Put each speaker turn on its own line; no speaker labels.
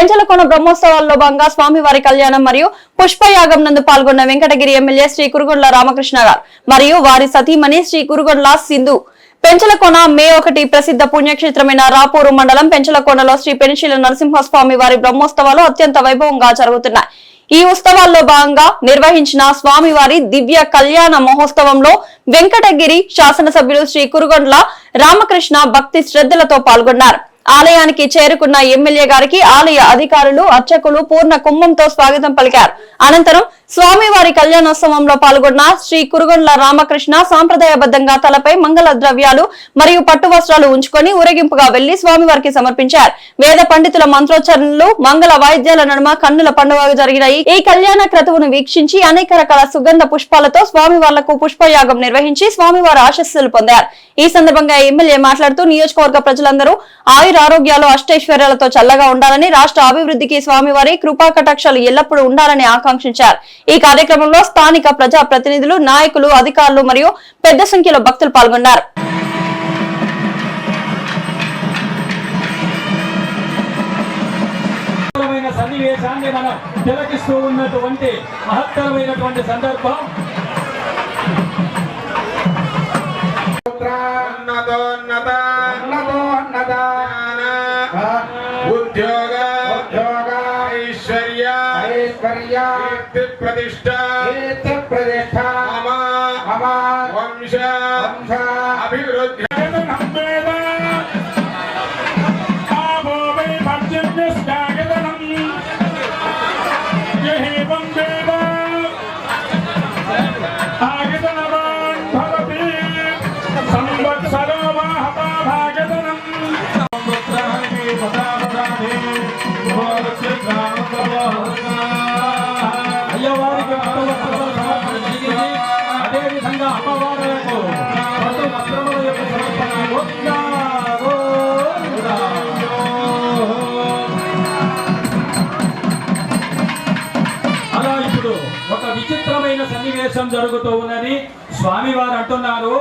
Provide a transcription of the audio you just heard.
పెంచలకోన బ్రహ్మోత్సవాల్లో భాగంగా స్వామివారి కళ్యాణం మరియు పుష్పయాగం నందు పాల్గొన్న వెంకటగిరి ఎమ్మెల్యే శ్రీ కురుగొండ్ల రామకృష్ణ గారు మరియు వారి సతీమణి శ్రీ కురుగొండ్ల సింధు పెంచలకోన మే 1 ప్రసిద్ధ పుణ్యక్షేత్రమైన రాపూరు మండలం పెంచలకోనలో శ్రీ పెనుశీల నరసింహస్వామి వారి బ్రహ్మోత్సవాలు అత్యంత వైభవంగా జరుగుతున్నాయి. ఈ ఉత్సవాల్లో భాగంగా నిర్వహించిన స్వామివారి దివ్య కళ్యాణ మహోత్సవంలో వెంకటగిరి శాసనసభ్యులు శ్రీ కురుగొండ్ల రామకృష్ణ భక్తి శ్రద్ధలతో పాల్గొన్నారు. ఆలయానికి చేరుకున్న ఎమ్మెల్యే గారికి ఆలయ అధికారులు అర్చకులు పూర్ణ కుంభంతో స్వాగతం పలికారు. అనంతరం స్వామివారి కళ్యాణోత్సవంలో పాల్గొన్న శ్రీ కురుగొండ్ల రామకృష్ణ సాంప్రదాయబద్ధంగా తలపై మంగళ ద్రవ్యాలు మరియు పట్టు వస్త్రాలు ఉంచుకొని ఊరేగింపుగా వెళ్లి స్వామివారికి సమర్పించారు. వేద పండితుల మంత్రోచ్చరణలు మంగళ వాయిద్యాల నడుమ కన్నుల పండుగ జరిగిన ఈ కళ్యాణ క్రతువును వీక్షించి అనేక రకాల సుగంధ పుష్పాలతో స్వామివార్లకు పుష్పయాగం నిర్వహించి స్వామివారి ఆశీస్సులు పొందారు. ఈ సందర్భంగా ఎమ్మెల్యే మాట్లాడుతూ నియోజకవర్గ ప్రజలందరూ ఆయురారోగ్యాలు అష్టైశ్వర్యాలతో చల్లగా ఉండాలని, రాష్ట్ర అభివృద్ధికి స్వామివారి కృపా కటాక్షాలు ఎల్లప్పుడూ ఉండాలని ఆకాంక్షించారు. ఈ కార్యక్రమంలో స్థానిక ప్రజా ప్రతినిధులు, నాయకులు, అధికారులు మరియు పెద్ద సంఖ్యలో భక్తులు పాల్గొన్నారు.
సన్నివేశాన్ని మనం తిలకిస్తూ ఉన్నటువంటి మహత్తరమైనటువంటి సందర్భం.
ఉద్యోగ ఐశ్వర్య ప్రతిష్ట వంశ అభివృద్ధి
అయ్యవారికి అదేవిధంగా అమ్మవారులకు వస్త్రముల యొక్క సమర్పణ. అలా ఇప్పుడు ఒక విచిత్రమైన సన్నివేశం జరుగుతూ ఉన్నది. స్వామివారు అంటున్నారు,